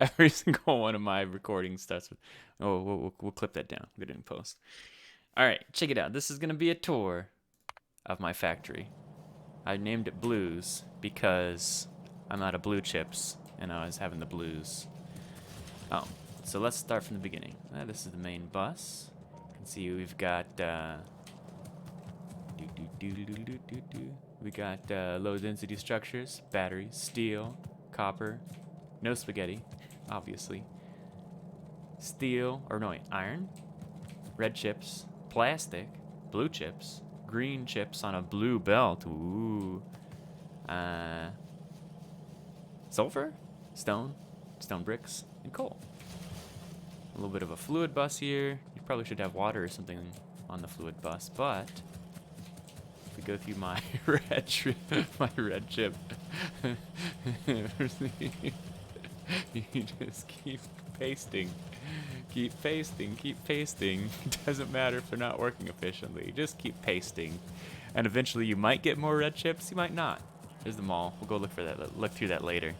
Every single one of my recordings starts with, oh, we'll clip that down. Get it in post. All right, check it out. This is going to be a tour of my factory. I named it Blues because I'm out of blue chips and I was having the blues. Oh, so let's start from the beginning. This is the main bus. You can see we've got we got low density structures, batteries, steel, copper, no spaghetti, obviously. Steel, or no, wait, iron, red chips, plastic, blue chips, green chips on a blue belt. Ooh. Sulfur, stone bricks, and coal. A little bit of a fluid bus here. You probably should have water or something on the fluid bus, but if we go through my red chip, you just keep pasting. Keep pasting. Doesn't matter if they're not working efficiently. Just keep pasting. And eventually you might get more red chips, you might not. There's the mall. We'll go look for that. Look through that later.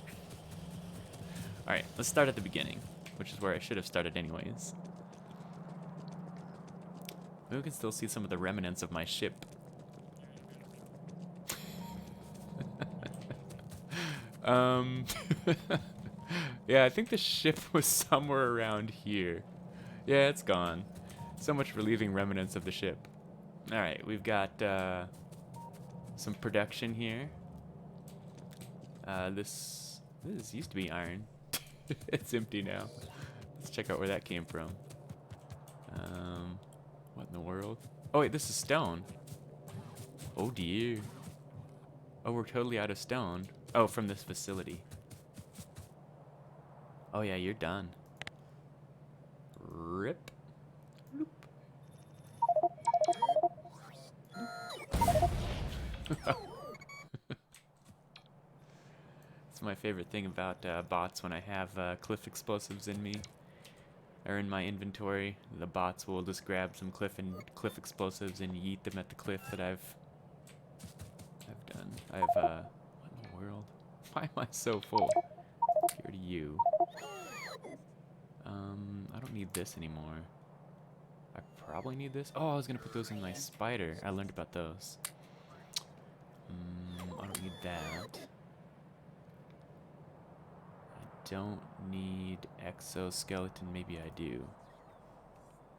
Alright, let's start at the beginning, which is where I should have started anyways. We can still see some of the remnants of my ship. Yeah, I think the ship was somewhere around here. Yeah, it's gone. So much for leaving remnants of the ship. Alright, we've got some production here. This used to be iron. It's empty now. Let's check out where that came from. What in the world? Oh wait, this is stone. Oh dear. Oh, we're totally out of stone. Oh, from this facility. Oh yeah, you're done. Rip. Loop. It's my favorite thing about bots when I have cliff explosives in me, or in my inventory. The bots will just grab some cliff explosives and yeet them at the cliff that I've done. What in the world? Why am I so full? Here to you. I don't need this anymore. I probably need this. Oh, I was gonna put those in my spider. I learned about those. I don't need that. I don't need exoskeleton. Maybe I do.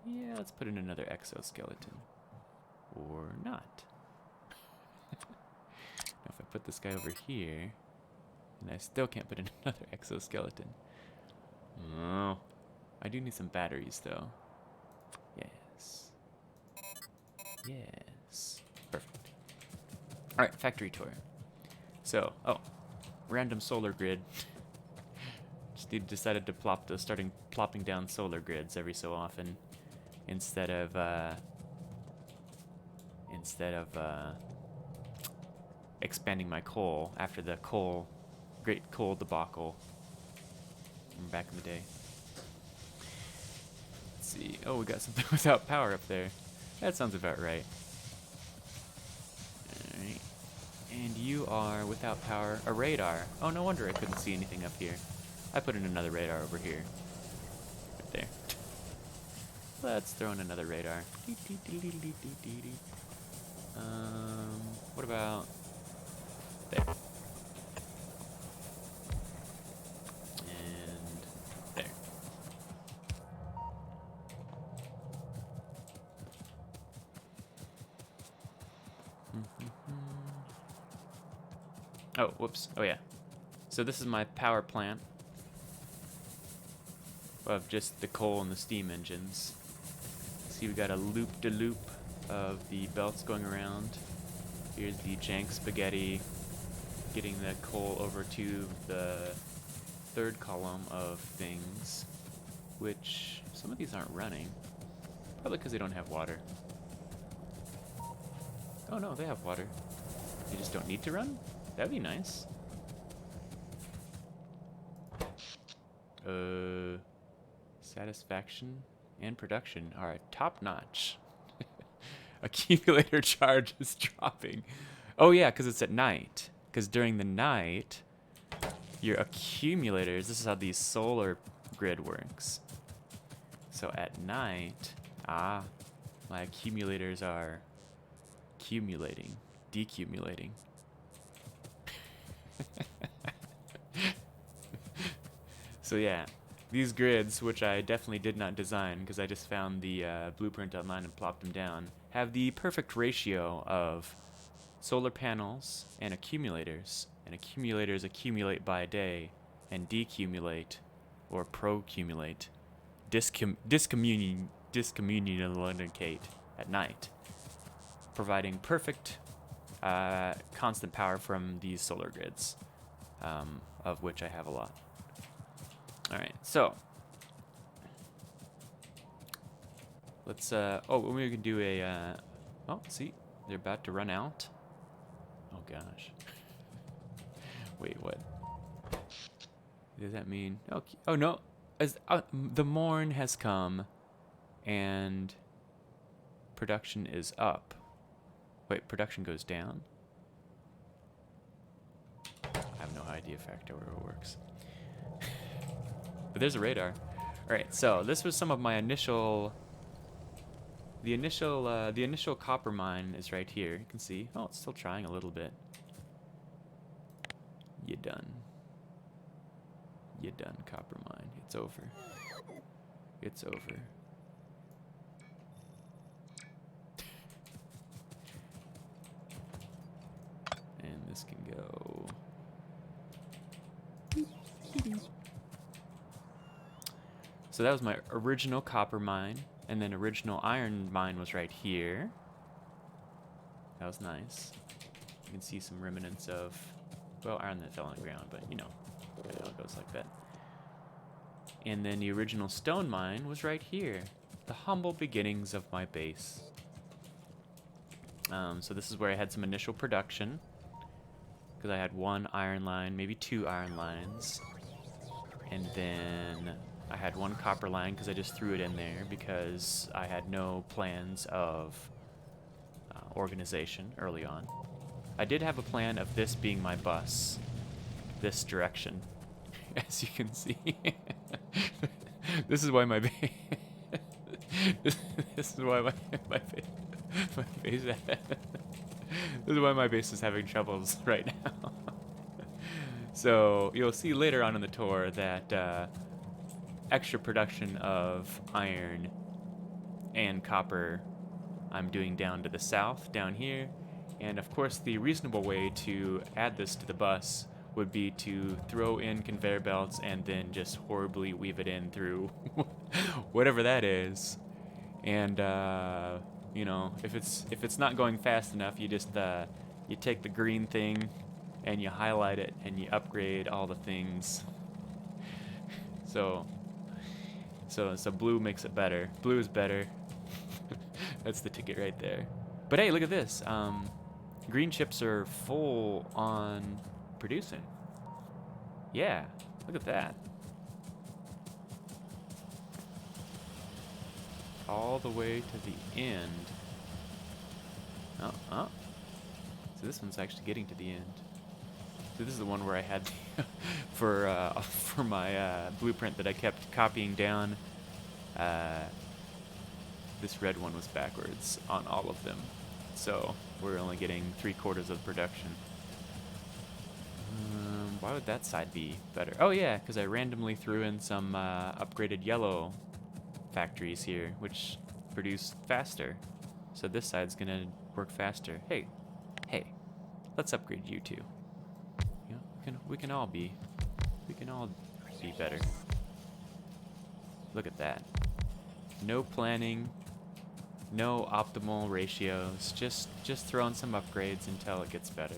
Yeah, let's put in another exoskeleton. Or not. Now if I put this guy over here, and I still can't put in another exoskeleton. Oh, I do need some batteries though. Yes. Yes. Perfect. Alright, factory tour. So, oh, random solar grid. Just decided to starting plopping down solar grids every so often, instead of expanding my coal after the great coal debacle from back in the day. Let's see. Oh, we got something without power up there. That sounds about right. Alright. And you are, without power, a radar. Oh, no wonder I couldn't see anything up here. I put in another radar over here. Right there. Let's throw in another radar. What about there? And there. Oh, whoops. Oh, yeah. So this is my power plant of just the coal and the steam engines. See, we got a loop-de-loop of the belts going around. Here's the jank spaghetti getting the coal over to the third column of things, which some of these aren't running. Probably because they don't have water. Oh no, they have water. You just don't need to run? That'd be nice. Satisfaction and production are top-notch. Accumulator charge is dropping. Oh yeah, because it's at night. Because during the night, your accumulators, this is how the solar grid works. So at night, my accumulators are accumulating, decumulating. So yeah, these grids, which I definitely did not design because I just found the blueprint online and plopped them down, have the perfect ratio of solar panels and accumulators. And accumulators accumulate by day and decumulate or procumulate, discommunicate at night, providing perfect constant power from these solar grids, of which I have a lot. Alright, so let's we can do a oh, see, they're about to run out. Oh gosh. Wait, what does that mean? Okay. Oh no, as the morn has come and production is up. Wait, production goes down? I have no idea Factorio works. But there's a radar. Alright, so this was some of my initial... The initial copper mine is right here. You can see. Oh, it's still trying a little bit. You done. You done, copper mine. It's over. It's over. And this can go... So that was my original copper mine, and then original iron mine was right here. That was nice. You can see some remnants of, well, iron that fell on the ground, but you know how it goes like that. And then the original stone mine was right here. The humble beginnings of my base. So this is where I had some initial production, because I had one iron line, maybe two iron lines, and then I had one copper line because I just threw it in there because I had no plans of organization early on. I did have a plan of this being my bus, this direction, as you can see. This is why my base. This is why my base. This is why my base is having troubles right now. So you'll see later on in the tour that extra production of iron and copper I'm doing down to the south, down here. And of course the reasonable way to add this to the bus would be to throw in conveyor belts and then just horribly weave it in through whatever that is. And you know, if it's not going fast enough, you just you take the green thing and you highlight it and you upgrade all the things. So blue makes it better. Blue is better. That's the ticket right there. But hey, look at this. Green chips are full on producing. Yeah, look at that. All the way to the end. Oh. So this one's actually getting to the end. So this is the one where I had for my blueprint that I kept copying down. This red one was backwards on all of them, so we're only getting 3/4 of production. Why would that side be better? Oh yeah, because I randomly threw in some upgraded yellow factories here, which produce faster. So this side's gonna work faster. Hey, let's upgrade you too. You know, we can all be better. Look at that. No planning, no optimal ratios. Just throwing some upgrades until it gets better.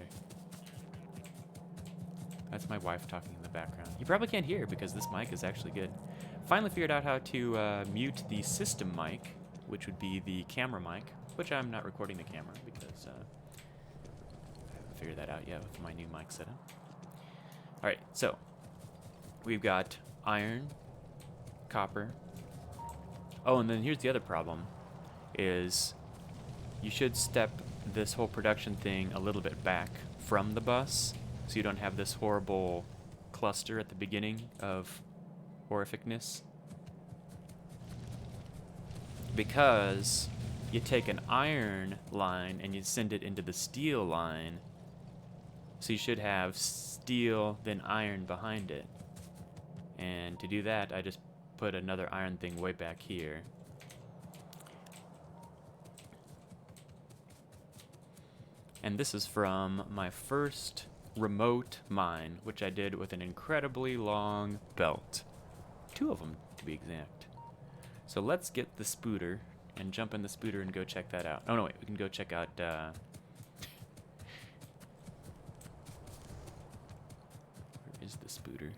That's my wife talking in the background. You probably can't hear because this mic is actually good. Finally figured out how to mute the system mic, which would be the camera mic, which I'm not recording the camera because I haven't figured that out yet with my new mic setup. Alright, so we've got iron, copper. Oh, and then here's the other problem, is you should step this whole production thing a little bit back from the bus so you don't have this horrible cluster at the beginning of horrificness. Because you take an iron line and you send it into the steel line. So you should have steel, then iron behind it. And to do that, I just put another iron thing way back here. And this is from my first remote mine, which I did with an incredibly long belt. 2 of them, to be exact. So let's get the spooter and jump in the spooter and go check that out. Oh, no, wait. We can go check out... Where is the spooter?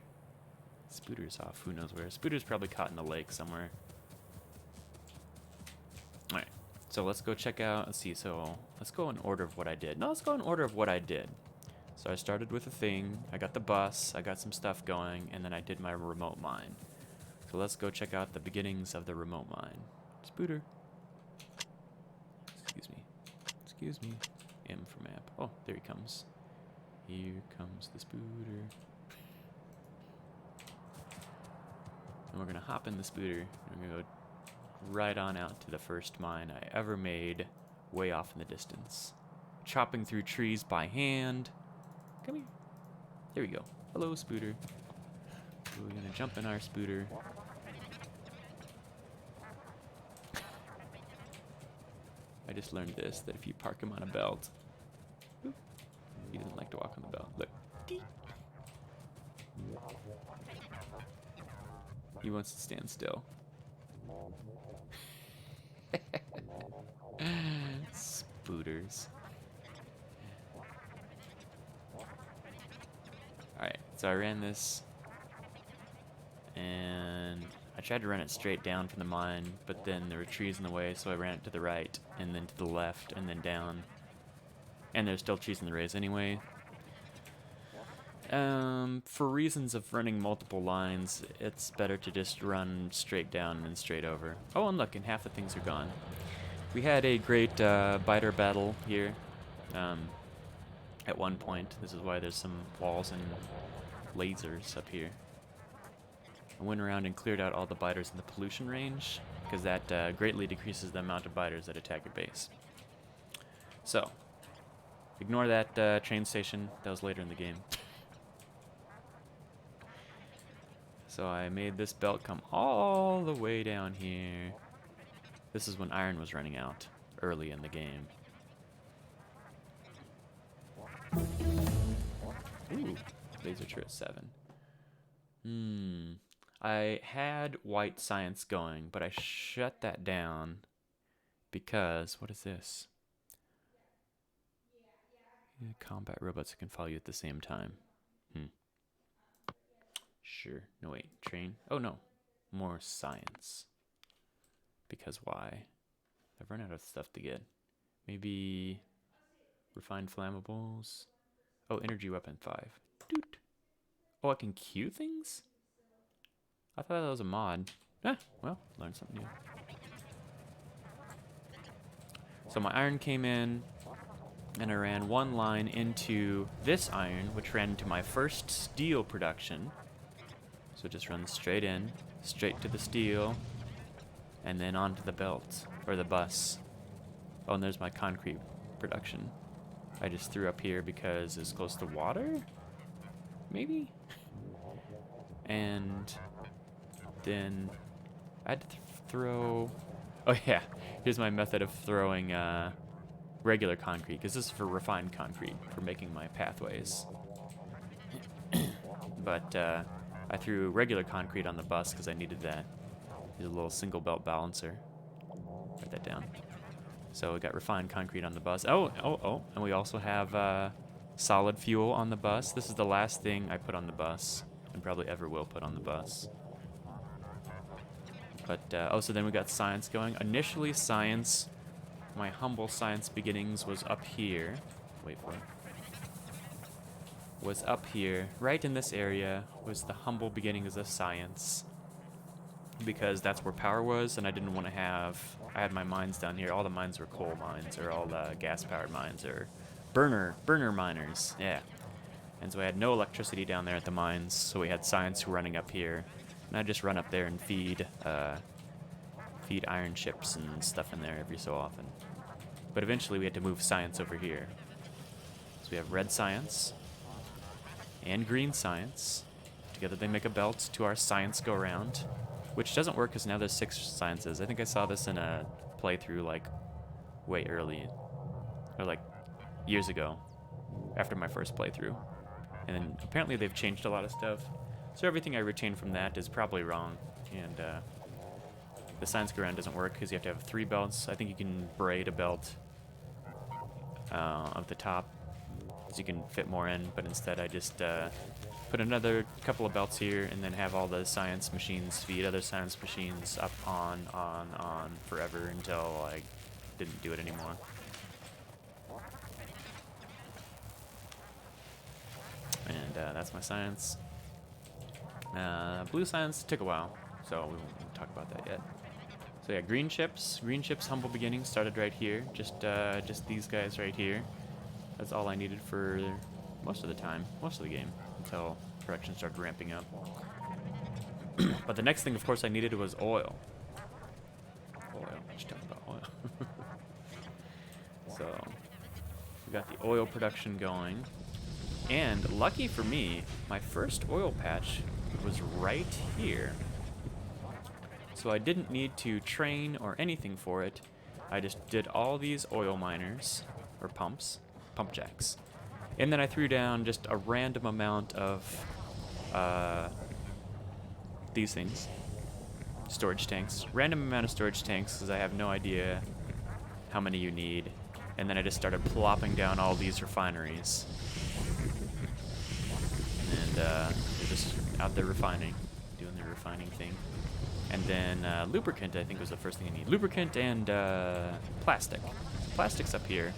Spooter's off. Who knows where? Spooter's probably caught in the lake somewhere. All right. So let's go check out. Let's see. So let's go in order of what I did. No, let's go in order of what I did. So I started with a thing. I got the bus. I got some stuff going. And then I did my remote mine. So let's go check out the beginnings of the remote mine. Spooter. Excuse me. Excuse me. M for map. Oh, there he comes. Here comes the spooter. And we're going to hop in the spooter. And we're going to go right on out to the first mine I ever made way off in the distance. Chopping through trees by hand. Come here. There we go. Hello, spooter. So we're going to jump in our spooter. I just learned this, that if you park him on a belt, he doesn't like to walk on the belt. Look. He wants to stand still. Spooters. Alright, so I ran this, and I tried to run it straight down from the mine, but then there were trees in the way, so I ran it to the right, and then to the left, and then down. And there's still trees in the ways anyway. For reasons of running multiple lines, it's better to just run straight down and straight over. Oh, and look, and half the things are gone. We had a great biter battle here at one point. This is why there's some walls and lasers up here. I went around and cleared out all the biters in the pollution range, because that greatly decreases the amount of biters that attack your base. So, ignore that train station. That was later in the game. So I made this belt come all the way down here. This is when iron was running out early in the game. Ooh, laser turret 7. I had white science going, but I shut that down because, what is this? Yeah, combat robots that can follow you at the same time. Sure. No, wait. Train. Oh, no. More science. Because why? I've run out of stuff to get. Maybe refined flammables. Oh, energy weapon 5. Doot. Oh, I can queue things? I thought that was a mod. Ah, well, learned something new. So my iron came in, and I ran one line into this iron, which ran into my first steel production. So it just runs straight in, straight to the steel, and then onto the belt, or the bus. Oh, and there's my concrete production. I just threw up here because it's close to water? Maybe? And then I had to throw... Oh yeah, here's my method of throwing regular concrete, because this is for refined concrete, for making my pathways. But I threw regular concrete on the bus because I needed that. Here's a little single belt balancer. Write that down. So we got refined concrete on the bus. Oh, and we also have solid fuel on the bus. This is the last thing I put on the bus, and probably ever will put on the bus. But, oh, so then we got science going. Initially, science, my humble science beginnings was up here. Wait for it. Was up here, right in this area, was the humble beginnings of science. Because that's where power was, and I didn't want to have... I had my mines down here. All the mines were coal mines, or all gas-powered mines, or burner miners. Yeah. And so I had no electricity down there at the mines, so we had science running up here. And I'd just run up there and feed iron chips and stuff in there every so often. But eventually we had to move science over here. So we have red science and green science. Together they make a belt to our science go-around, which doesn't work because now there's 6 sciences. I think I saw this in a playthrough like way early, or like years ago, after my first playthrough. And then apparently they've changed a lot of stuff. So everything I retain from that is probably wrong. And the science go-around doesn't work because you have to have 3 belts. I think you can braid a belt at the top so you can fit more in, but instead I just put another couple of belts here and then have all the science machines feed other science machines up on forever until I didn't do it anymore. And that's my science. Blue science took a while, so we won't talk about that yet. So yeah, green chips, humble beginnings started right here. Just these guys right here. That's all I needed for most of the time, most of the game, until production started ramping up. But the next thing, of course, I needed was oil. Let's talk about oil. So we got the oil production going. And lucky for me, my first oil patch was right here. So I didn't need to train or anything for it. I just did all these oil miners, or pump jacks. And then I threw down just a random amount of these things. Storage tanks. Random amount of storage tanks because I have no idea how many you need. And then I just started plopping down all these refineries. And they're just out there refining, doing their refining thing. And then lubricant, I think, was the first thing I need. Lubricant and plastic. Plastic's up here.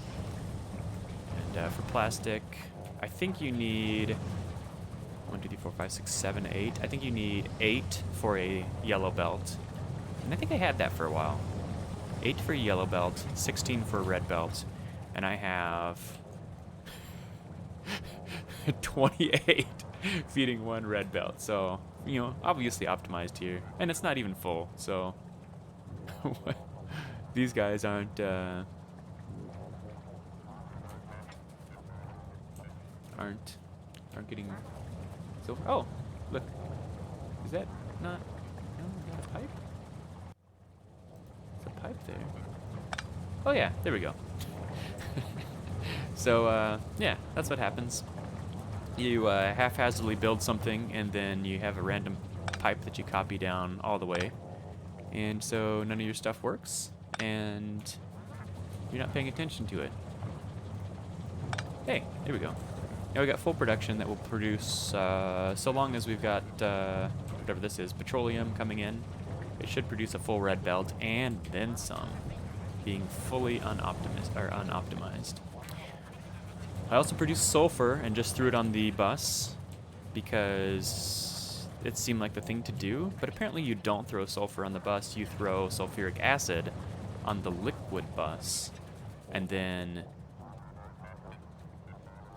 And for plastic, I think you need 1, 2, 3, 4, 5, 6, 7, 8. I think you need 8 for a yellow belt. And I think I had that for a while. 8 for a yellow belt, 16 for a red belt. And I have 28 feeding 1 red belt. So, you know, obviously optimized here. And it's not even full, so these guys aren't getting so. Oh, look, is that not? No, is that a pipe? It's a pipe there. Oh yeah, there we go. So yeah, that's what happens. You haphazardly build something, and then you have a random pipe that you copy down all the way, and so none of your stuff works, and you're not paying attention to it. Hey, there we go. Now we got full production that will produce, so long as we've got whatever this is, petroleum coming in, it should produce a full red belt and then some, being fully unoptimized. I also produced sulfur and just threw it on the bus because it seemed like the thing to do, but apparently you don't throw sulfur on the bus, you throw sulfuric acid on the liquid bus, and then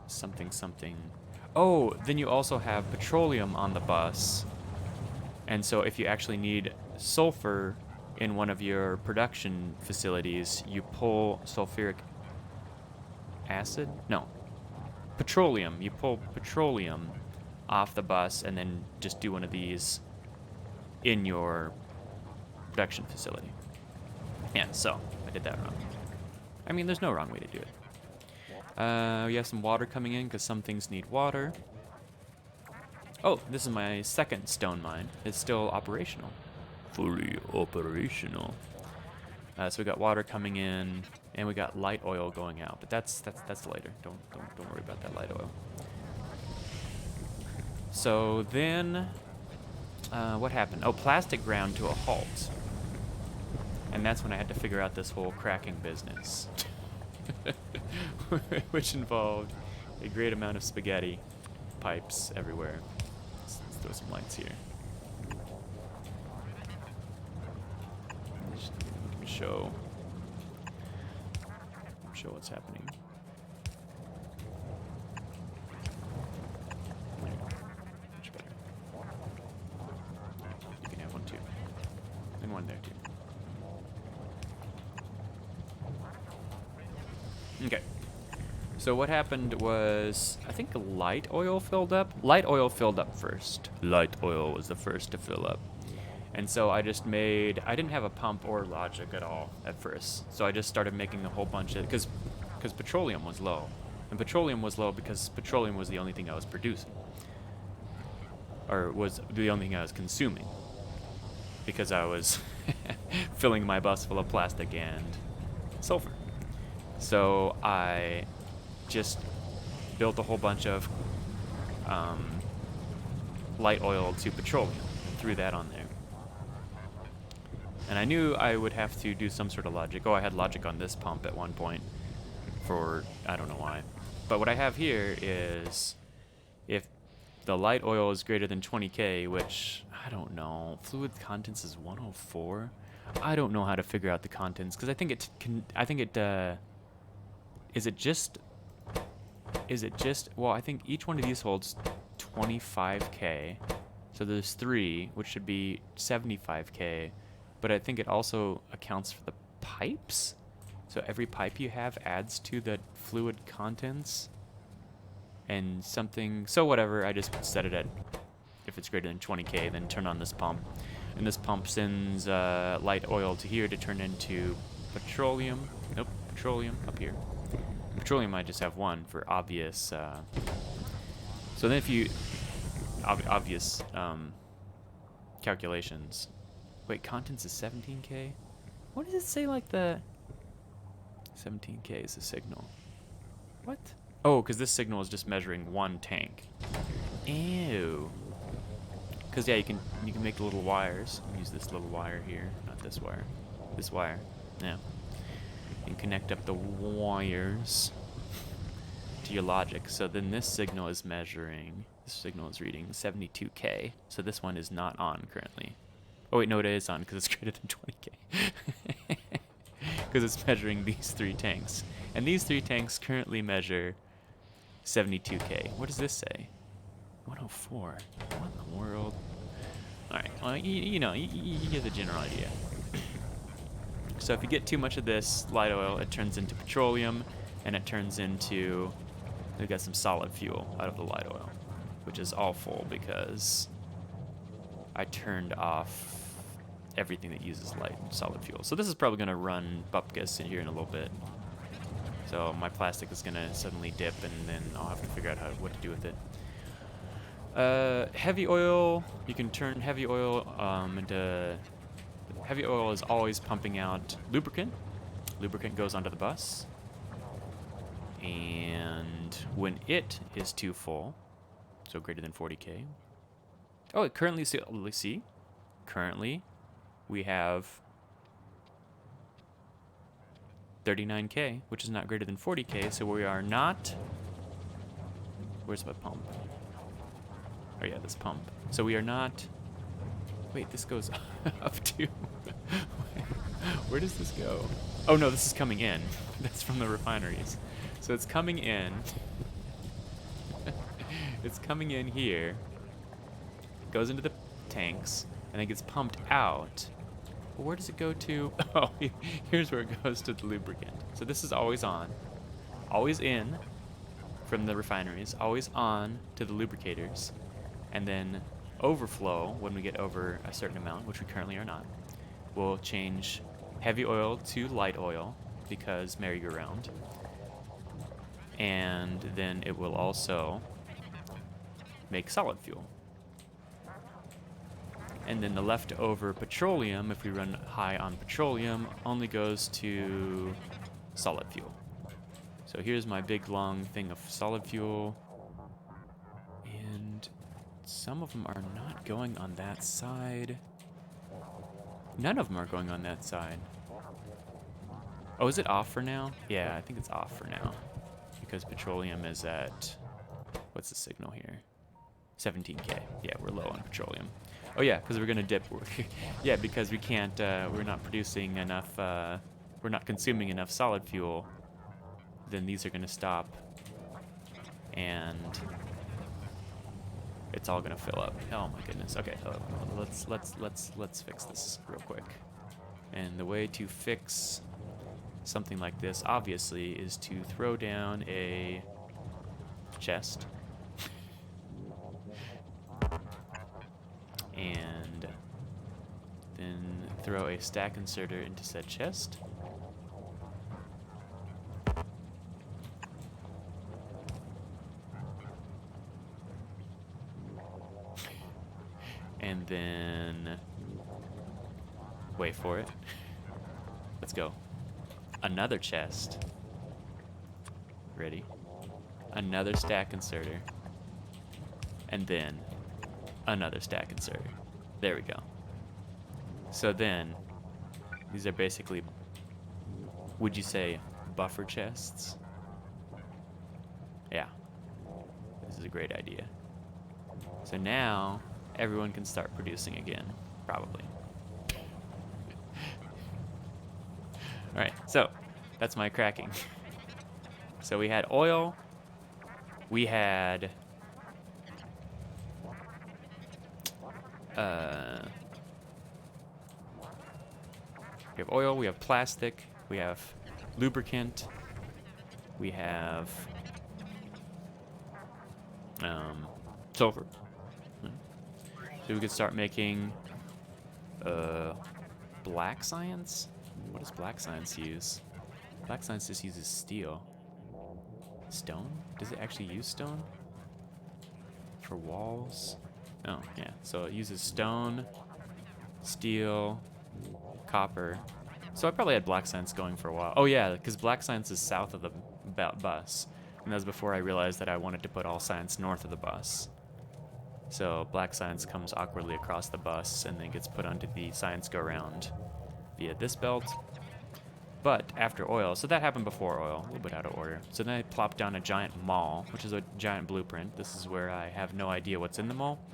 something. Oh, then you also have petroleum on the bus, and so if you actually need sulfur in one of your production facilities, you pull sulfuric acid? No. Petroleum. You pull petroleum off the bus and then just do one of these in your production facility. Yeah, so I did that wrong. I mean, there's no wrong way to do it. We have some water coming in because some things need water. Oh, this is my second stone mine. It's still operational. Fully operational. So we got water coming in, and we got light oil going out, but that's later. Don't worry about that light oil. So then, what happened? Oh, plastic ground to a halt, and that's when I had to figure out this whole cracking business, which involved a great amount of spaghetti pipes everywhere. Let's throw some lights here. Show what's happening. So what happened was, I think light oil filled up. Light oil filled up first. Light oil was the first to fill up. And so I just made, I didn't have a pump or logic at all at first. So I just started making a whole bunch of, because petroleum was low. And petroleum was low because petroleum was the only thing I was producing. Or was the only thing I was consuming. Because I was filling my bus full of plastic and sulfur. So I just built a whole bunch of light oil to petroleum, threw that on there. And I knew I would have to do some sort of logic. Oh, I had logic on this pump at one point for, I don't know why. But what I have here is if the light oil is greater than 20K, which, I don't know, fluid contents is 104. I don't know how to figure out the contents, because I think well, I think each one of these holds 25K. So there's 3, which should be 75K. But I think it also accounts for the pipes. So every pipe you have adds to the fluid contents. And something, so whatever, I just set it at, if it's greater than 20K, then turn on this pump. And this pump sends light oil to here to turn into petroleum. Nope, petroleum up here. Petroleum I just have 1 for obvious. So then if you, obvious calculations. Wait, contents is 17K? What does it say like the 17K is the signal? What? Oh, because this signal is just measuring 1 tank. Ew. Because yeah, you can make the little wires. Use this little wire here, not this wire. This wire. Yeah. You can connect up the wires to your logic. So then this signal is measuring. This signal is reading 72K. So this one is not on currently. Oh wait, no, it is on because it's greater than 20K. Because it's measuring these 3 tanks. And these 3 tanks currently measure 72K. What does this say? 104. What in the world? Alright, well, you know, you get the general idea. So if you get too much of this light oil, it turns into petroleum, and it turns into, we got some solid fuel out of the light oil, which is all full because I turned off everything that uses light and solid fuel. So this is probably going to run bupkis in here in a little bit. So my plastic is going to suddenly dip, and then I'll have to figure out what to do with it. Heavy oil, you can turn heavy oil into... Heavy oil is always pumping out lubricant. Lubricant goes onto the bus. And when it is too full, so greater than 40K. Oh, it currently, see? Currently, we have 39K, which is not greater than 40K, so we are not... Where's my pump? Oh yeah, this pump. So we are not... Wait, this goes up to... Where does this go? Oh no, this is coming in. That's from the refineries. So it's coming in. It's coming in here. Goes into the tanks, and then gets pumped out. But where does it go to? Oh, here's where it goes to the lubricant. So this is always on. Always in from the refineries. Always on to the lubricators. And then overflow, when we get over a certain amount, which we currently are not, we'll change heavy oil to light oil because merry-go-round. And then it will also make solid fuel. And then the leftover petroleum, if we run high on petroleum, only goes to solid fuel. So here's my big long thing of solid fuel. And some of them are not going on that side. None of them are going on that side. Oh, is it off for now? Yeah, I think it's off for now. Because petroleum is at... What's the signal here? 17K. Yeah, we're low on petroleum. Oh yeah, because we're gonna dip. Yeah, because we can't. We're not producing enough. We're not consuming enough solid fuel. Then these are gonna stop, and it's all gonna fill up. Oh my goodness. Okay, let's fix this real quick. And the way to fix something like this, obviously, is to throw down a chest. And then throw a stack inserter into said chest. And then wait for it. Let's go. Another chest. Ready? Another stack inserter. And then another stack inserter. There we go. So then, these are basically, would you say, buffer chests? Yeah. This is a great idea. So now, everyone can start producing again, probably. Alright, so, that's my cracking. So we had oil, we had we have oil, we have plastic, we have lubricant, we have sulfur. So we could start making black science? What does black science use? Black science just uses steel. Stone? Does it actually use stone? For walls? Oh, yeah. So it uses stone, steel, copper. So I probably had black science going for a while. Oh yeah, because black science is south of the bus. And that was before I realized that I wanted to put all science north of the bus. So black science comes awkwardly across the bus and then gets put onto the science go-round via this belt. But after oil, so that happened before oil, a little bit out of order. So then I plopped down a giant mall, which is a giant blueprint. This is where I have no idea what's in the mall.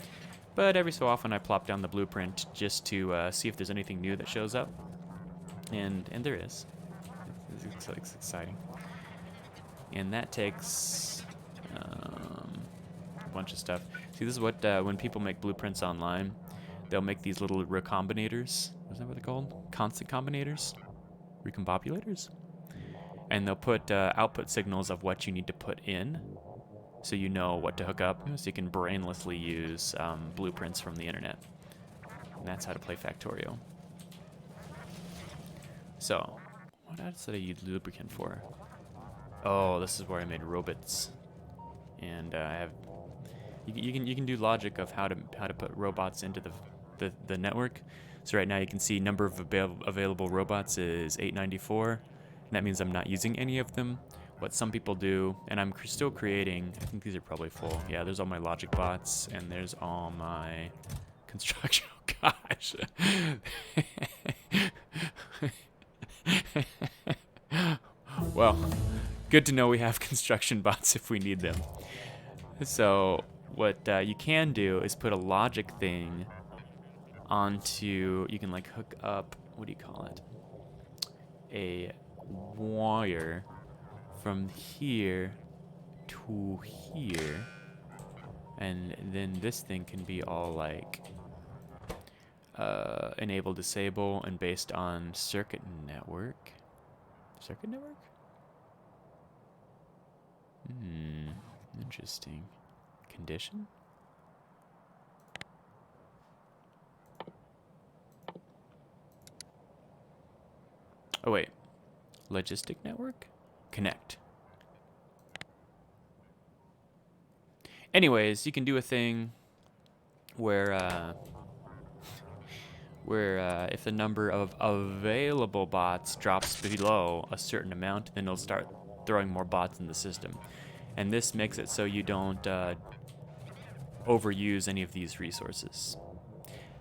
But every so often I plop down the blueprint just to see if there's anything new that shows up. And there is. It's exciting. And that takes a bunch of stuff. See, this is what, when people make blueprints online, they'll make these little recombinators. Is that what they're called? Constant combinators? Recombobulators? And they'll put output signals of what you need to put in, so you know what to hook up, so you can brainlessly use blueprints from the internet. And that's how to play Factorio. So, what else did I use lubricant for? Oh, this is where I made robots. And I have you can do logic of how to put robots into the network. So right now you can see number of available robots is 894. And that means I'm not using any of them. What some people do, and I'm still creating, I think these are probably full. Yeah, there's all my logic bots, and there's all my construction. Oh, gosh. Well, good to know we have construction bots if we need them. So what you can do is put a logic thing onto, you can like hook up, what do you call it? A wire from here to here, and then this thing can be all like enable, disable, and based on circuit network. Circuit network? Interesting. Condition? Oh wait, logistic network? Connect. Anyways, you can do a thing where if the number of available bots drops below a certain amount, then it'll start throwing more bots in the system. And this makes it so you don't overuse any of these resources.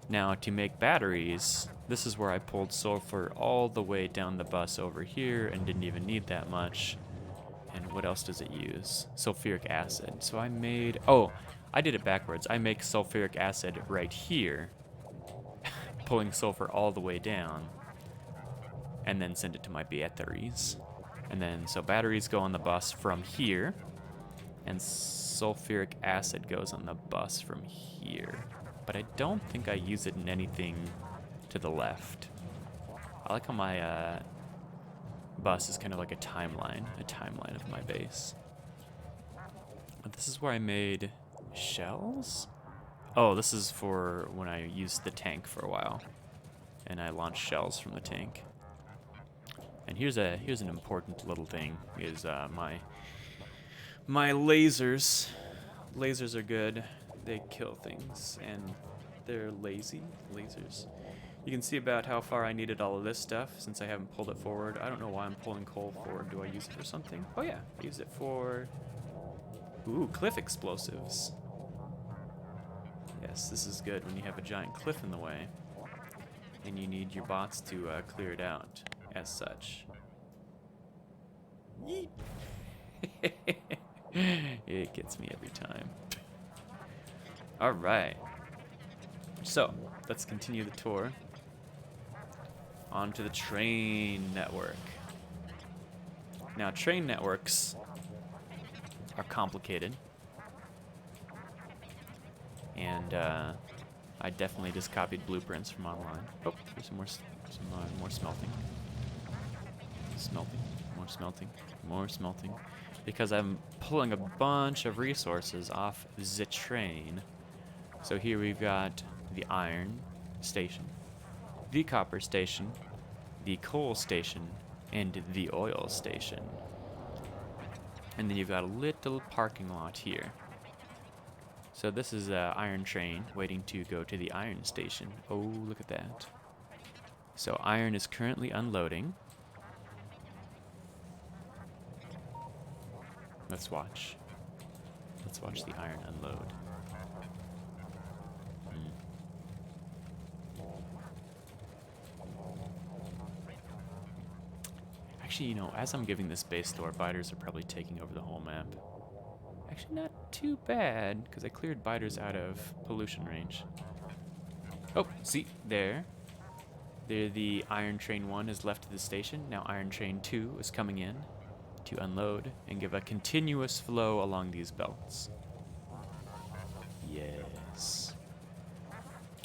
Now, to make batteries, this is where I pulled sulfur all the way down the bus over here and didn't even need that much. And what else does it use? Sulfuric acid. So I made, oh, I did it backwards. I make sulfuric acid right here, pulling sulfur all the way down, and then send it to my batteries. And then, so batteries go on the bus from here, and sulfuric acid goes on the bus from here. But I don't think I use it in anything to the left. I like how my bus is kind of like a timeline of my base. But this is where I made shells? Oh, this is for when I used the tank for a while, and I launched shells from the tank. And here's an important little thing, is my lasers. Lasers are good. They kill things, and they're lazy lasers. You can see about how far I needed all of this stuff since I haven't pulled it forward. I don't know why I'm pulling coal forward. Do I use it for something? Oh yeah, I use it for... Ooh, cliff explosives. Yes, this is good when you have a giant cliff in the way and you need your bots to clear it out as such. Yeet. It gets me every time. All right. So, let's continue the tour. On to the train network. Now, train networks are complicated. And I definitely just copied blueprints from online. Oh, there's some more smelting. Smelting, more smelting, more smelting. Because I'm pulling a bunch of resources off the train. So here we've got the iron station, the copper station, the coal station, and the oil station. And then you've got a little parking lot here. So this is an iron train waiting to go to the iron station. Oh, look at that. So iron is currently unloading. Let's watch. Let's watch the iron unload. Actually, you know, as I'm giving this base tour, biters are probably taking over the whole map. Actually, not too bad, because I cleared biters out of pollution range. Oh, see, there. There, the Iron Train 1 has left the station. Now Iron Train 2 is coming in to unload and give a continuous flow along these belts. Yes.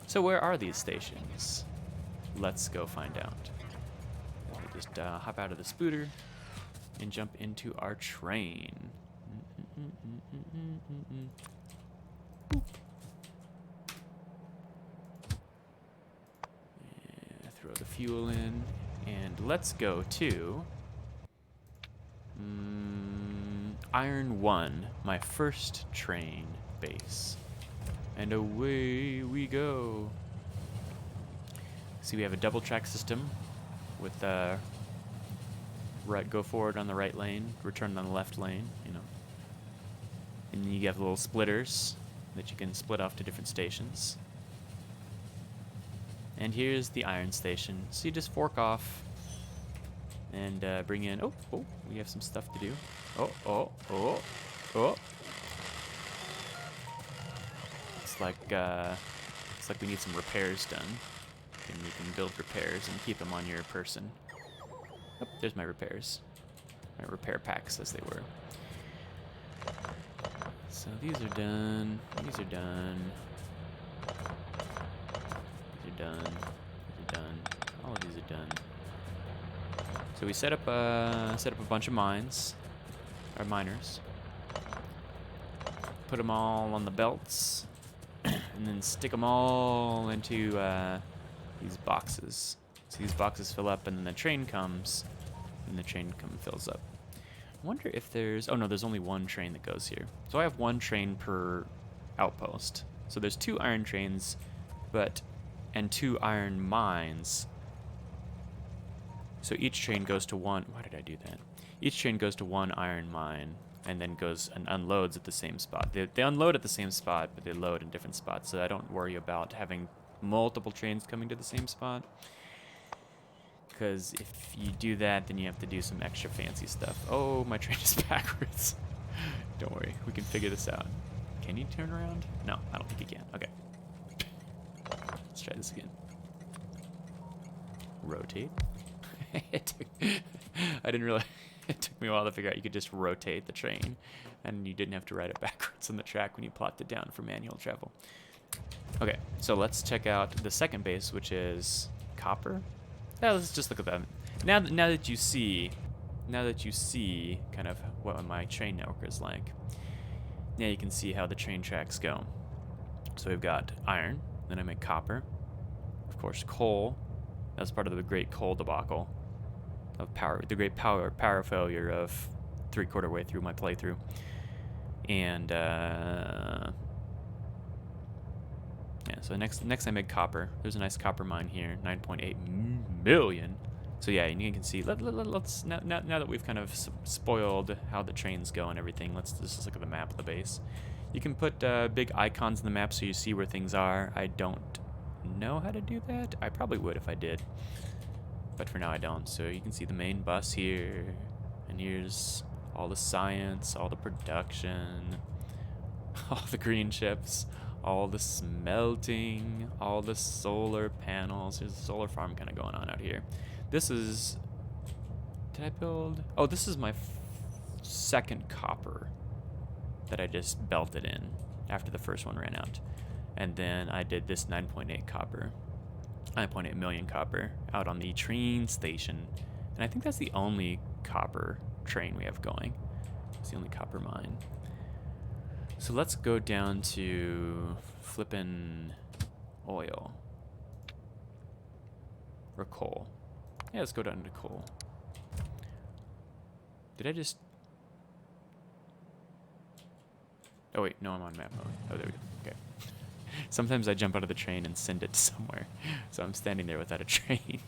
So where are these stations? Let's go find out. We'll just hop out of the spooter and jump into our train. Throw the fuel in, and let's go to Iron 1, my first train base. And away we go. See, we have a double track system with right, go forward on the right lane, return on the left lane, you know. And you have little splitters that you can split off to different stations. And here's the iron station. So you just fork off and bring in... Oh, we have some stuff to do. Oh. It's like we need some repairs done. And you can build repairs and keep them on your person. Oh, there's my repairs. My repair packs, as they were. So these are done. These are done. These are done. These are done. All of these are done. So we set up a bunch of mines, or miners. Put them all on the belts, and then stick them all into these boxes. So these boxes fill up, and then the train comes, and the train fills up. I wonder if there's... Oh no, there's only one train that goes here. So I have one train per outpost. So there's 2 iron trains, and 2 iron mines. So each train goes to one... Why did I do that? Each train goes to one iron mine, and then goes and unloads at the same spot. They unload at the same spot, but they load in different spots, so I don't worry about having multiple trains coming to the same spot. Because if you do that, then you have to do some extra fancy stuff. Oh, my train is backwards. Don't worry, we can figure this out. Can you turn around? No, I don't think you can. Okay. Let's try this again. Rotate. I didn't realize it took me a while to figure out you could just rotate the train, and you didn't have to ride it backwards on the track when you plopped it down for manual travel. Okay, so let's check out the second base, which is copper. Yeah, let's just look at that. Now that you see now that you see kind of what my train network is like, now you can see how the train tracks go. So we've got iron, then I make copper, of course coal. That's part of the great coal debacle of power, the great power failure of 3/4 way through my playthrough. And yeah, so next I make copper. There's a nice copper mine here, 9.8 million. So yeah, and you can see. Let's now that we've kind of spoiled how the trains go and everything. Let's just look at the map of the base. You can put big icons in the map so you see where things are. I don't know how to do that. I probably would if I did, but for now I don't. So you can see the main bus here, and here's all the science, all the production, all the green ships, all the smelting, all the solar panels. There's a solar farm kind of going on out here. This is, did I build? Oh, this is my second copper that I just belted in after the first one ran out. And then I did this 9.8 copper, 9.8 million copper out on the train station. And I think that's the only copper train we have going. It's the only copper mine. So let's go down to flippin' oil or coal. Yeah, let's go down to coal. Did I just... Oh wait, no, I'm on map mode. Oh, there we go. Okay. Sometimes I jump out of the train and send it somewhere. So I'm standing there without a train.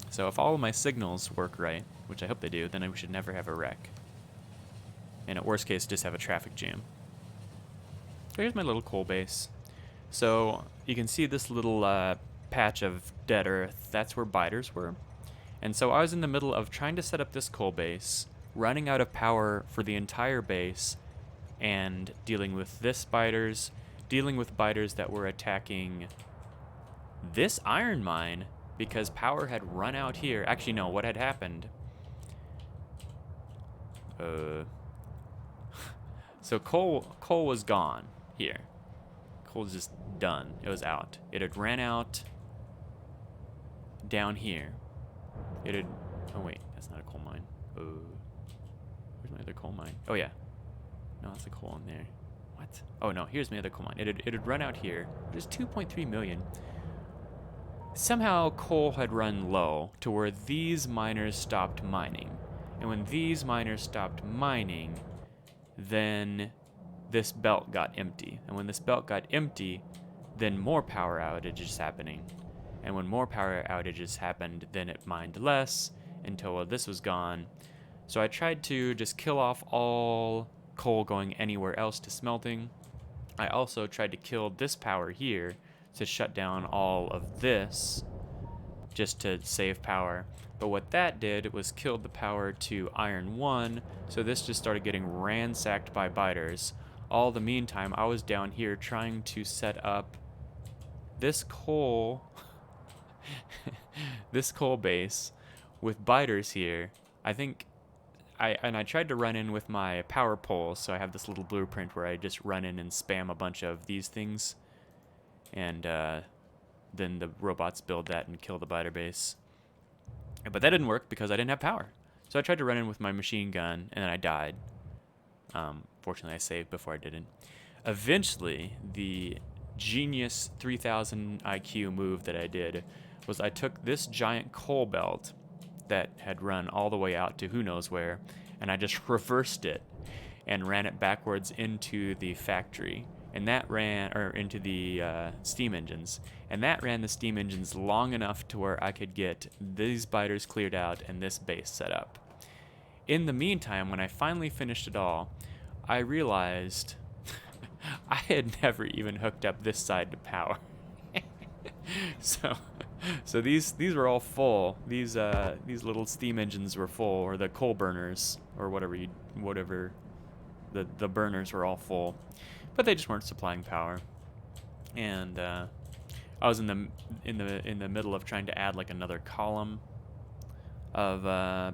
So if all of my signals work right, which I hope they do, then we should never have a wreck. And at worst case, just have a traffic jam. So here's my little coal base. So you can see this little patch of dead earth. That's where biters were. And so I was in the middle of trying to set up this coal base, running out of power for the entire base, and dealing with this biters, dealing with biters that were attacking this iron mine because power had run out here. Actually, no, what had happened... So coal was gone here. Coal was just done. It was out. It had ran out down here. It had... Oh wait, that's not a coal mine. Where's my other coal mine? Oh yeah. No, that's a coal in there. What? Oh no, here's my other coal mine. It had run out here. Just 2.3 million. Somehow coal had run low to where these miners stopped mining. And when these miners stopped mining, then this belt got empty. And when this belt got empty, then more power outages happening. And when more power outages happened, then it mined less until this was gone. So I tried to just kill off all coal going anywhere else to smelting. I also tried to kill this power here to shut down all of this just to save power. But what that did was killed the power to iron 1, so this just started getting ransacked by biters. All the meantime, I was down here trying to set up this coal this coal base with biters here. I think I tried to run in with my power pole, so I have this little blueprint where I just run in and spam a bunch of these things, and then the robots build that and kill the biter base. But that didn't work because I didn't have power. So I tried to run in with my machine gun, and then I died. Fortunately, I saved before I didn't. Eventually, the genius 3000 IQ move that I did was I took this giant coal belt that had run all the way out to who knows where, and I just reversed it and ran it backwards into the factory. And that ran, or into the steam engines, and that ran the steam engines long enough to where I could get these biters cleared out and this base set up. In the meantime, when I finally finished it all, I realized I had never even hooked up this side to power. So these were all full. These little steam engines were full, or the coal burners, or whatever the burners were all full. But they just weren't supplying power, and I was in the middle of trying to add like another column of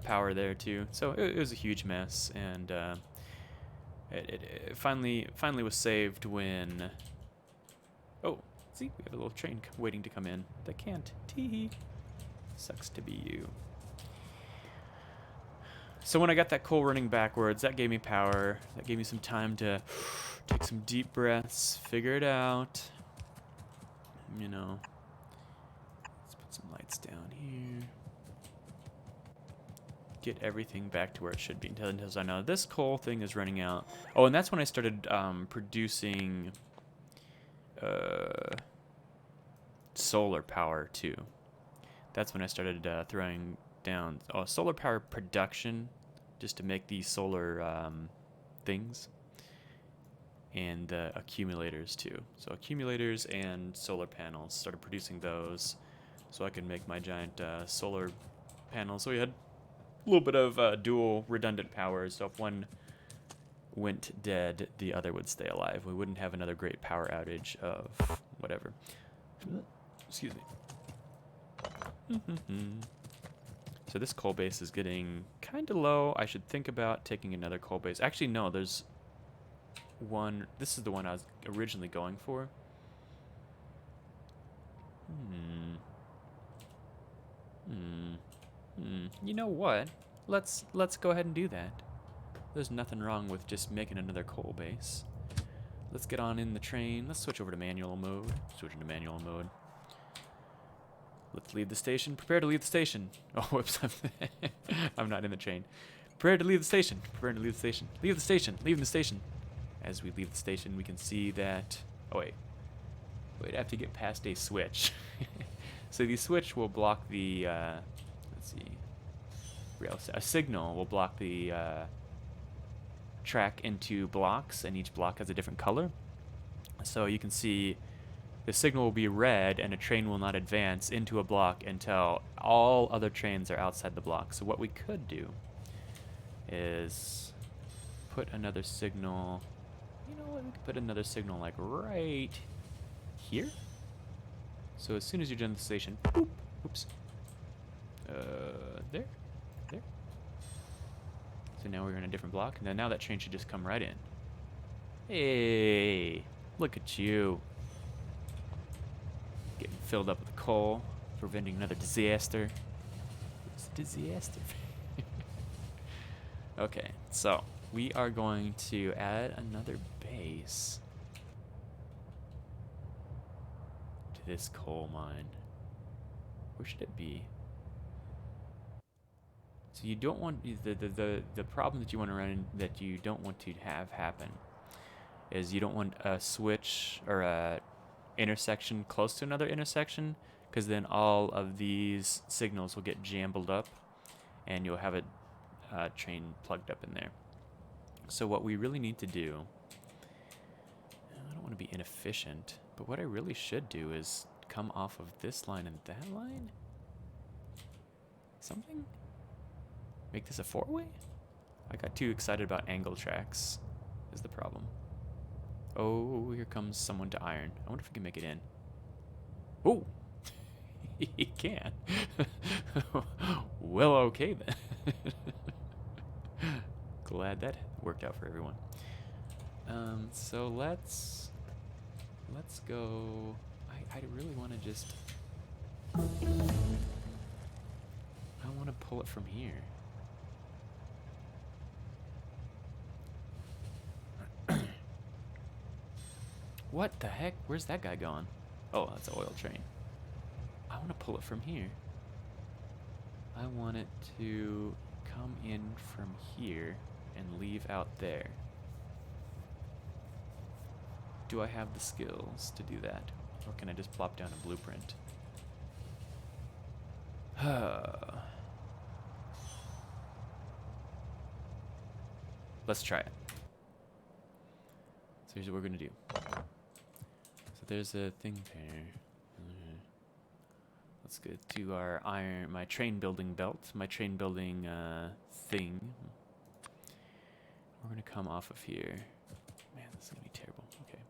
power there too. So it was a huge mess, and it finally was saved when. Oh, see, we have a little train waiting to come in. That can't. Tee. Sucks to be you. So when I got that coal running backwards, that gave me power. That gave me some time to take some deep breaths, figure it out. You know. Let's put some lights down here. Get everything back to where it should be until I know this coal thing is running out. Oh, and that's when I started producing solar power too. That's when I started throwing down solar power production just to make these solar things, and accumulators too. So accumulators and solar panels, started producing those so I could make my giant solar panels. So we had a little bit of dual redundant power, so if one went dead, the other would stay alive. We wouldn't have another great power outage of whatever. Excuse me. So this coal base is getting kind of low. I should think about taking another coal base. Actually, no, there's one. This is the one I was originally going for. You know what? Let's go ahead and do that. There's nothing wrong with just making another coal base. Let's get on in the train. Let's switch over to manual mode. Switch into manual mode. Let's leave the station. Prepare to leave the station. Oh, whoops. I'm not in the train. Prepare to leave the station. Prepare to leave the station. Leave the station. Leave the station. As we leave the station, we can see that... Oh, wait. Wait, I have to get past a switch. So the switch will block the... let's see. A signal will block the track into blocks, and each block has a different color. So you can see the signal will be red, and a train will not advance into a block until all other trains are outside the block. So what we could do is put another signal. You know what? We could put another signal like right here. So as soon as you're done the station, boop, oops. There. So now we're in a different block, and then now that train should just come right in. Hey, look at you. Getting filled up with coal, preventing another disaster. It's a disaster. Okay, so we are going to add another base to this coal mine. Where should it be? So you don't want the problem that you want to run, that you don't want to have happen, is you don't want a switch or a intersection close to another intersection, because then all of these signals will get jumbled up and you'll have a train plugged up in there. So what we really need to do, I don't want to be inefficient, but what I really should do is come off of this line and that line. Something? Make this a four-way? I got too excited about angle tracks is the problem. Oh, here comes someone to iron. I wonder if we can make it in. Oh! He can. Well, okay then. Glad that worked out for everyone. So let's go. I really want to just... I want to pull it from here. What the heck? Where's that guy gone? Oh, that's an oil train. I want to pull it from here. I want it to come in from here and leave out there. Do I have the skills to do that? Or can I just plop down a blueprint? Let's try it. So here's what we're going to do. So there's a thing there. Let's go to our my train building belt, my train building thing. We're going to come off of here. Man, this is going to be terrible. Okay.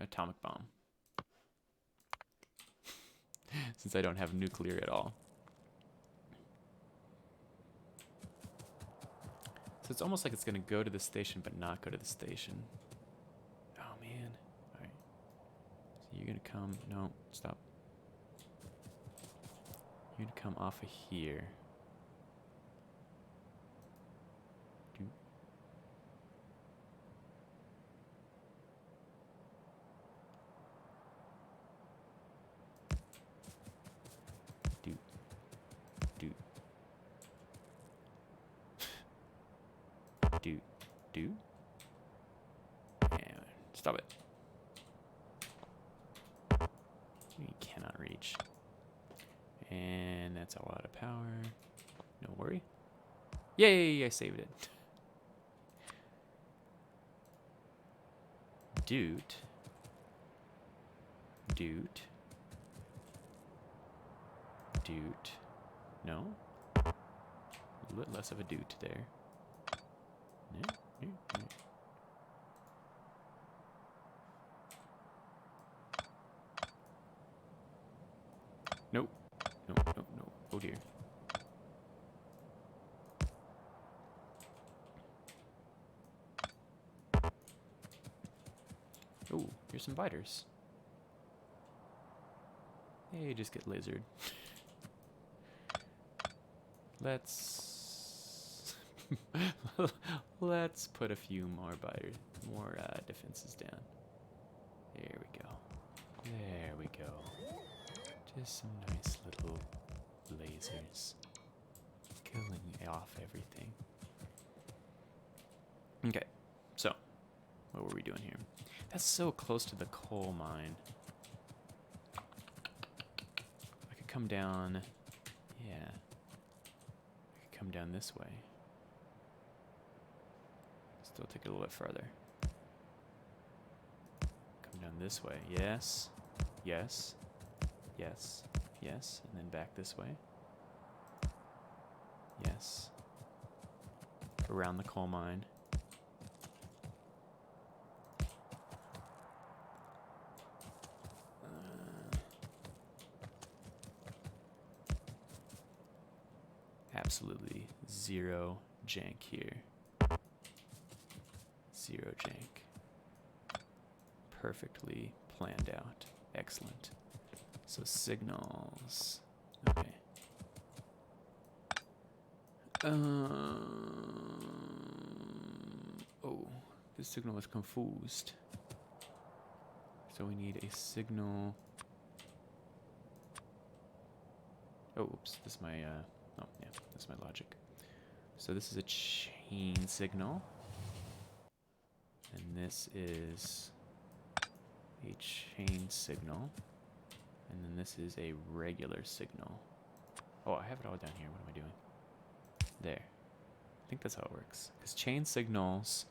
Atomic bomb. Since I don't have nuclear at all. So it's almost like it's going to go to the station, but not go to the station. Oh, man. All right. So you're gonna come. No, stop. You're gonna come off of here. Do. Do. Do. Do. And stop it. You cannot reach. And that's a lot of power. No worry. Yay, I saved it. Dude. Dude. Dude. No. A little less of a dude there. Nope. Nope, nope, nope. Oh dear. Oh, here's some biters. Hey, just get lasered. Let's put a few more defenses down. There we go. There we go. Just some nice little lasers. Killing off everything. Okay, so what were we doing here? That's so close to the coal mine. I could come down. Yeah. I could come down this way. Still take it a little bit further. Come down this way. Yes. Yes. Yes. Yes. And then back this way. Yes. Around the coal mine. Absolutely zero jank here. Zero jank. Perfectly planned out. Excellent. So signals. Okay. Oh, this signal is confused. So we need a signal. Oh, oops. This is my, oh, yeah, that's my logic. So this is a chain signal. And this is a chain signal. And then this is a regular signal. Oh, I have it all down here. What am I doing? There. I think that's how it works. Because chain signals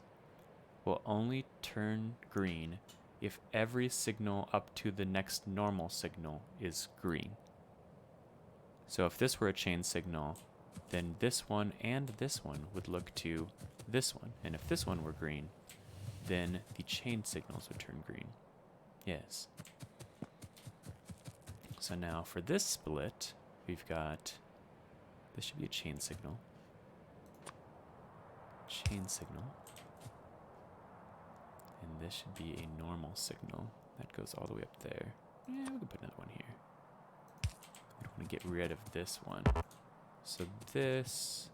will only turn green if every signal up to the next normal signal is green. So if this were a chain signal, then this one and this one would look to this one. And if this one were green, then the chain signals would turn green. Yes. So now for this split, we've got, this should be a chain signal. Chain signal. And this should be a normal signal. That goes all the way up there. Yeah, we can put another one here. We don't want to get rid of this one. So this,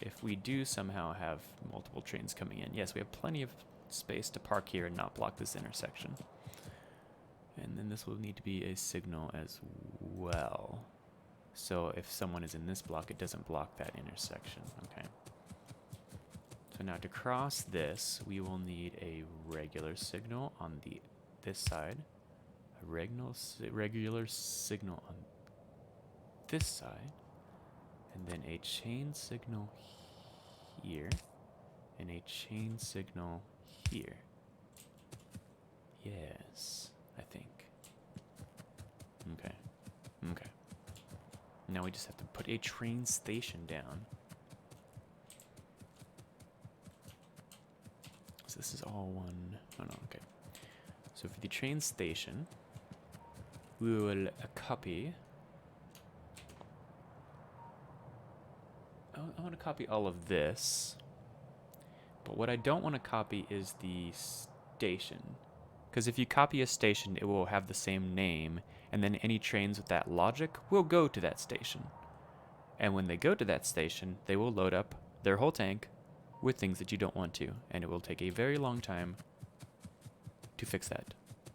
if we do somehow have multiple trains coming in, yes, we have plenty of space to park here and not block this intersection. And then this will need to be a signal as well. So if someone is in this block, it doesn't block that intersection. Okay. So now to cross this, we will need a regular signal on this side, a regular signal on this side, and then a chain signal here, and a chain signal here. Yes, I think. Okay. Okay. Now we just have to put a train station down. So this is all one. Oh no, okay. So for the train station, we will copy. I want to copy all of this. But what I don't want to copy is the station. Because if you copy a station, it will have the same name, and then any trains with that logic will go to that station. And when they go to that station, they will load up their whole tank with things that you don't want to, and it will take a very long time to fix that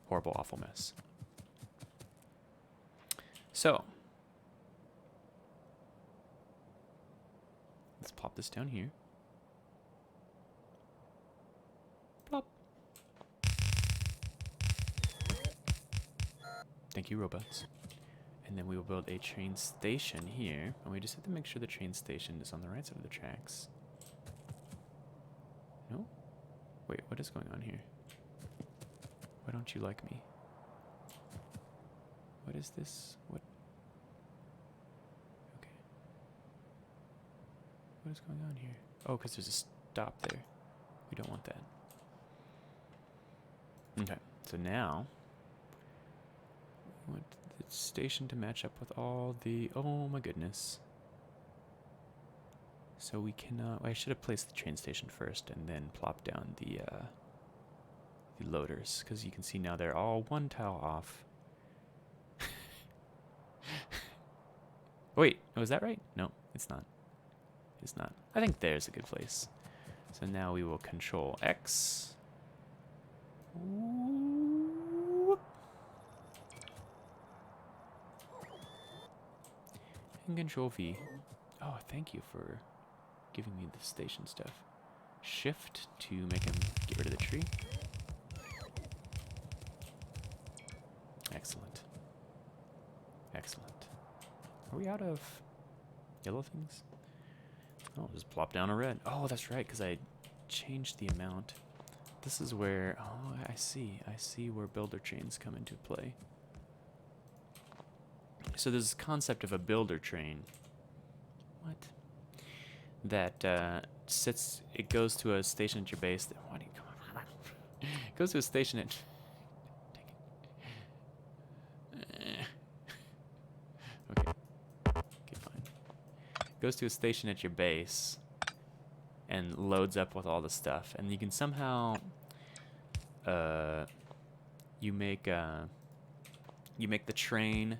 horrible, awful mess. So, let's plop this down here. Plop. Thank you, robots. And then we will build a train station here. And we just have to make sure the train station is on the right side of the tracks. No? Wait, what is going on here? Why don't you like me? What is this? What? Okay. What is going on here? Oh, because there's a stop there. We don't want that. Okay, so now we want the station to match up with all the... Oh my goodness. So we cannot... I should have placed the train station first and then plop down the loaders, because you can see now they're all one tile off. Wait, was that right? No, it's not. It's not. I think there's a good place. So now we will control X. Whoop. And control V. Oh, thank you for giving me the station stuff. Shift to make him get rid of the tree. Excellent. Excellent. Are we out of yellow things? Oh, just plop down a red. Oh, that's right, because I changed the amount. This is where... Oh, I see. I see where builder trains come into play. So there's this concept of a builder train. What? That sits... It goes to a station at your base. That, why do you come on? It goes to a station at... Goes to a station at your base and loads up with all the stuff, and you can somehow you make the train,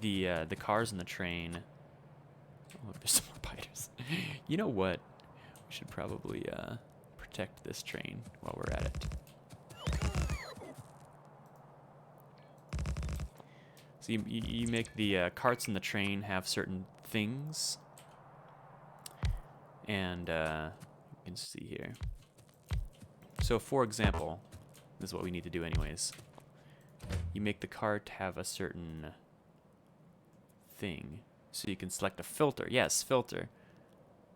the cars in the train. Oh, there's some more biters. You know what? We should probably protect this train while we're at it. So you make the carts in the train have certain things, and you can see here. So for example, this is what we need to do anyways. You make the cart have a certain thing. So you can select a filter. Yes, filter.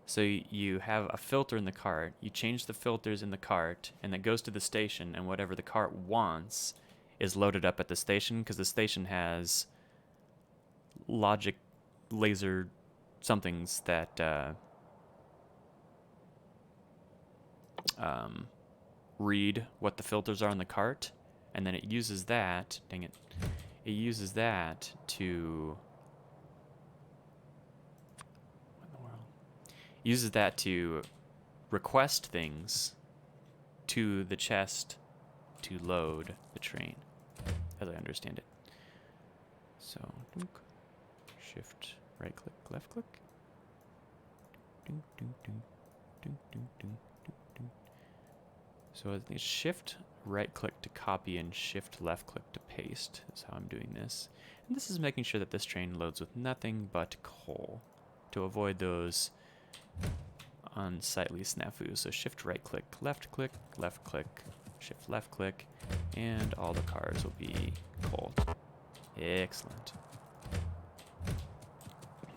So you have a filter in the cart, you change the filters in the cart, and it goes to the station, and whatever the cart wants is loaded up at the station, because the station has logic laser somethings that read what the filters are in the cart, and then it uses that, dang it, it uses that to, what in the world? It uses that to request things to the chest to load the train, as I understand it. So, shift, right click, left click. So I think shift, right click to copy and shift, left click to paste is how I'm doing this. And this is making sure that this train loads with nothing but coal to avoid those unsightly snafus. So shift, right click, left click, shift, left click, and all the cars will be coal. Excellent.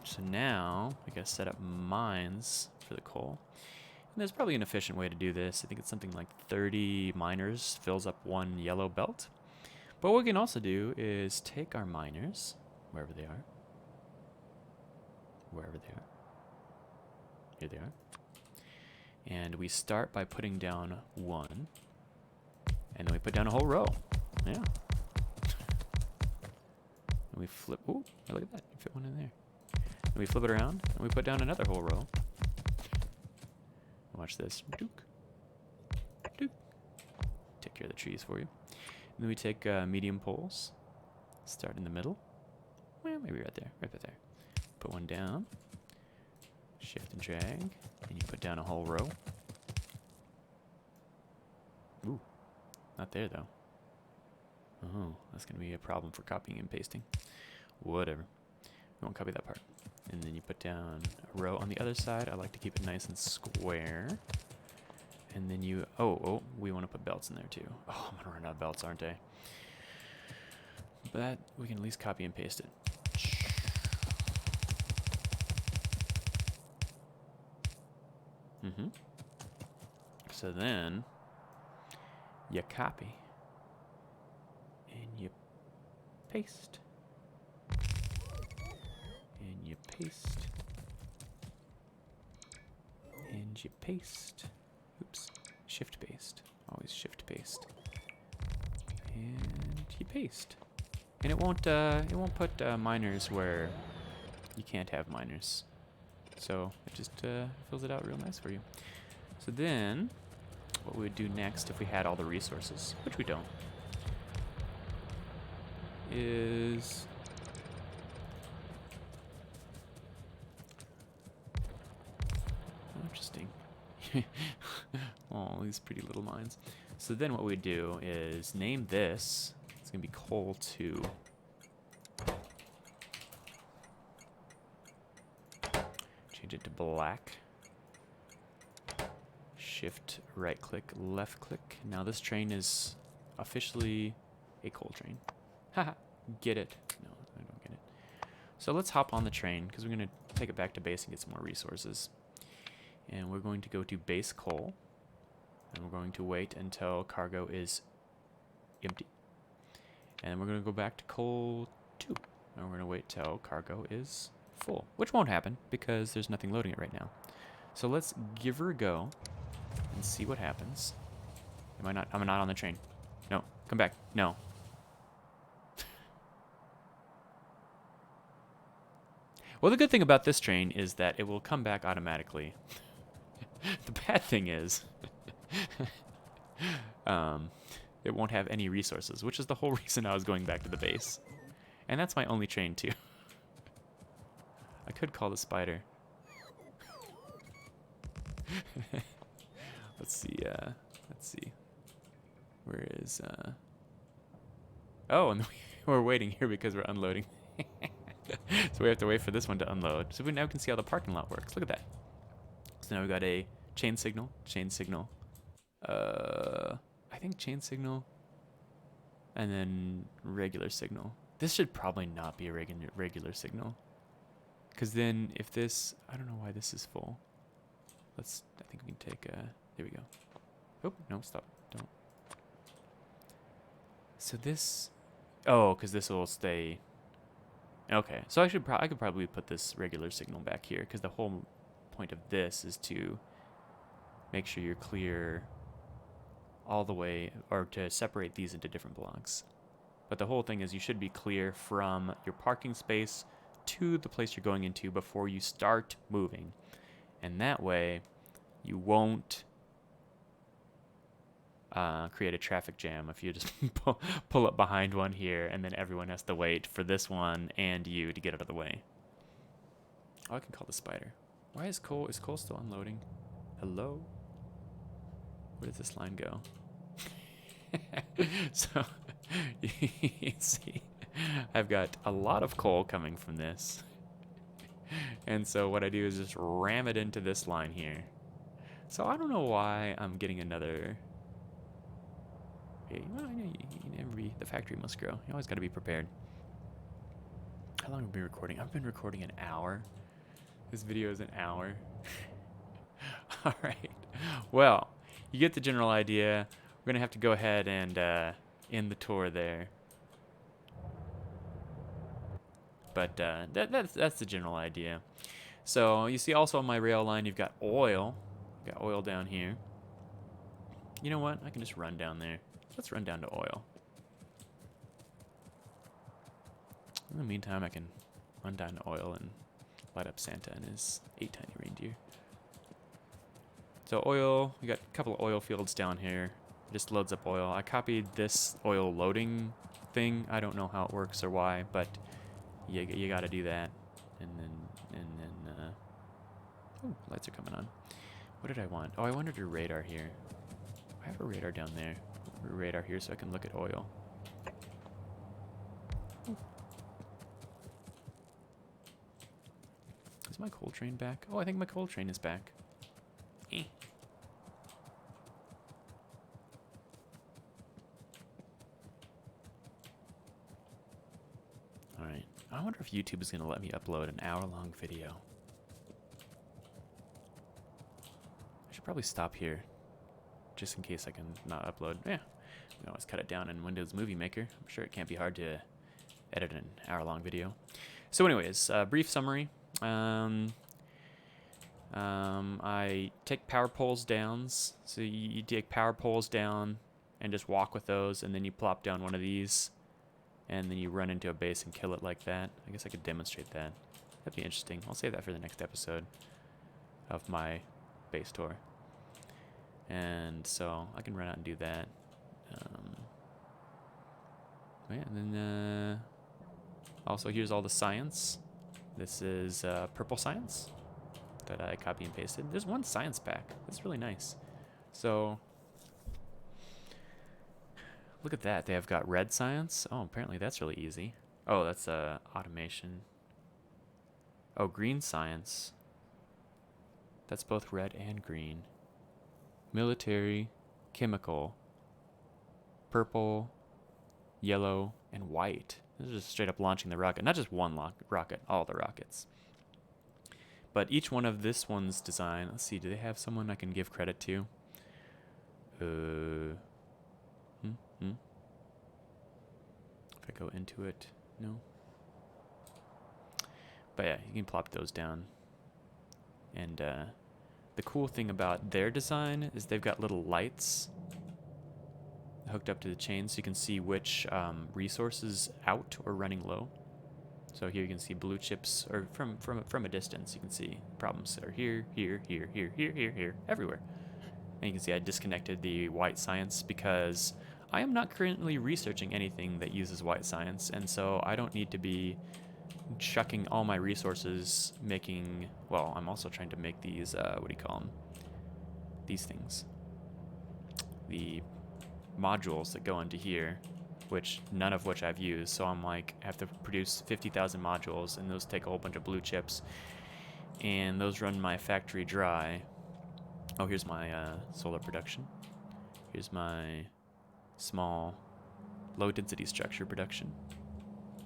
So now we gotta set up mines for the coal. And there's probably an efficient way to do this. I think it's something like 30 miners fills up one yellow belt. But what we can also do is take our miners, wherever they are. Here they are. And we start by putting down one. And then we put down a whole row. Yeah. And we flip. Ooh, look at that. You fit one in there. And we flip it around, and we put down another whole row. Watch this. Dook. Dook. care of the trees for you. And then we take medium poles. Start in the middle. Well, maybe right there. Right there. Put one down. Shift and drag. And you put down a whole row. Ooh. Not there, though. Oh, that's going to be a problem for copying and pasting. Whatever. We won't copy that part. And then you put down a row on the other side. I like to keep it nice and square. And then you... Oh, we want to put belts in there, too. Oh, I'm going to run out of belts, aren't I? But we can at least copy and paste it. So then you copy and you paste and you paste and you paste. Oops, shift paste. Always shift paste. And you paste. And it won't put minors where you can't have minors. So it just fills it out real nice for you. So then, what we would do next if we had all the resources, which we don't, is interesting. Oh, these pretty little mines. So then what we do is name this. It's gonna be coal 2. Change it to black. Shift, right click, left click. Now this train is officially a coal train. Haha, get it? No, I don't get it. So let's hop on the train because we're gonna take it back to base and get some more resources. And we're going to go to base coal. And we're going to wait until cargo is empty. And we're going to go back to coal 2. And we're going to wait till cargo is full. Which won't happen because there's nothing loading it right now. So let's give her a go and see what happens. Am I not? I'm not on the train. No, come back. No. Well, the good thing about this train is that it will come back automatically. The bad thing is it won't have any resources, which is the whole reason I was going back to the base. And that's my only train, too. I could call the spider. Let's see, Where is, Oh, and we're waiting here because we're unloading. So we have to wait for this one to unload. So we now can see how the parking lot works. Look at that. So now we got a chain signal, I think chain signal, and then regular signal. This should probably not be a regular signal. Because then if this, I don't know why this is full. I think we can take, there we go. Oh, no, stop, don't. So this, because this will stay. Okay, so I could probably put this regular signal back here because the whole point of this is to make sure you're clear all the way, or to separate these into different blocks. But the whole thing is you should be clear from your parking space to the place you're going into before you start moving. And that way you won't create a traffic jam if you just pull up behind one here and then everyone has to wait for this one and you to get out of the way. Oh, I can call the spider. Why is Cole still unloading? Hello? Where does this line go? So, you can see, I've got a lot of coal coming from this. And so what I do is just ram it into this line here. So I don't know why I'm getting another... Well, you never be, the factory must grow. You always got to be prepared. How long have I been recording? I've been recording an hour. This video is an hour. All right. Well, you get the general idea. We're going to have to go ahead and end the tour there. But that's the general idea. So you see also on my rail line, you've got oil. Got oil down here. You know what? I can just run down there. Let's run down to oil. In the meantime, I can run down to oil and light up Santa and his 8 tiny reindeer. So oil, we got a couple of oil fields down here. It just loads up oil. I copied this oil loading thing. I don't know how it works or why, but you got to do that. And then oh, lights are coming on. What did I want? Oh, I wanted a radar here. I have a radar down there. A radar here so I can look at oil. Is my coal train back? Oh, I think my coal train is back. Eh. Alright. I wonder if YouTube is going to let me upload an hour-long video. I should probably stop here, just in case I can not upload. Yeah, we can always cut it down in Windows Movie Maker. I'm sure it can't be hard to edit an hour-long video. So anyways, brief summary. I take power poles down. So you take power poles down and just walk with those, and then you plop down one of these, and then you run into a base and kill it like that. I guess I could demonstrate that. That'd be interesting. I'll save that for the next episode of my base tour. And so I can run out and do that. Yeah, and then also here's all the science. This is purple science that I copy and pasted. There's one science pack. That's really nice. So look at that. They have got red science. Oh, apparently that's really easy. Oh, that's automation. Oh, green science. That's both red and green. Military, chemical, purple, yellow, and white. This is just straight up launching the rocket. Not just one rocket, all the rockets. But each one of this one's design, let's see, do they have someone I can give credit to? If I go into it, no. But yeah, you can plop those down. And the cool thing about their design is they've got little lights hooked up to the chain so you can see which resources out or running low. So here you can see blue chips, or from a distance you can see problems that are here, here, here, here, here, here, here, everywhere. And you can see I disconnected the white science because I am not currently researching anything that uses white science, and so I don't need to be chucking all my resources making, well, I'm also trying to make these, what do you call them? These things. The modules that go into here, which none of which I've used, so I'm like, I have to produce 50,000 modules, and those take a whole bunch of blue chips, and those run my factory dry. Oh, here's my solar production. Here's my small low-density structure production.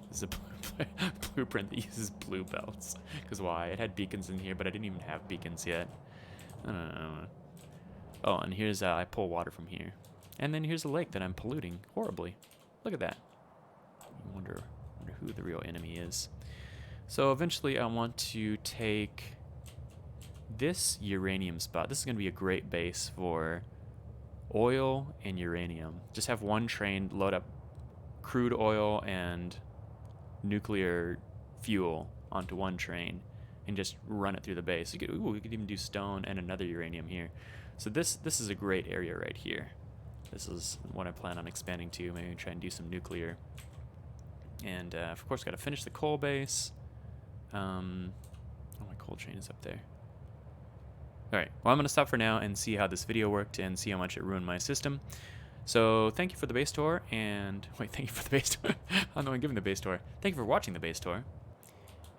This is a blueprint that uses blue belts. Because why? It had beacons in here, but I didn't even have beacons yet. I don't know. Oh, and here's I pull water from here. And then here's a lake that I'm polluting horribly. Look at that. I wonder who the real enemy is. So eventually I want to take this uranium spot. This is going to be a great base for oil and uranium. Just have one train load up crude oil and nuclear fuel onto one train and just run it through the base. We could even do stone and another uranium here. So this is a great area right here. This is what I plan on expanding to. Maybe try and do some nuclear. And of course, got to finish the coal base. Oh, my coal train is up there. All right. Well, I'm going to stop for now and see how this video worked and see how much it ruined my system. So thank you for the base tour, and wait, thank you for the base tour. I'm the one giving the base tour. Thank you for watching the base tour.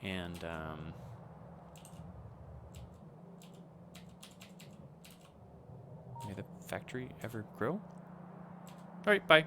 And may the factory ever grow. All right, bye.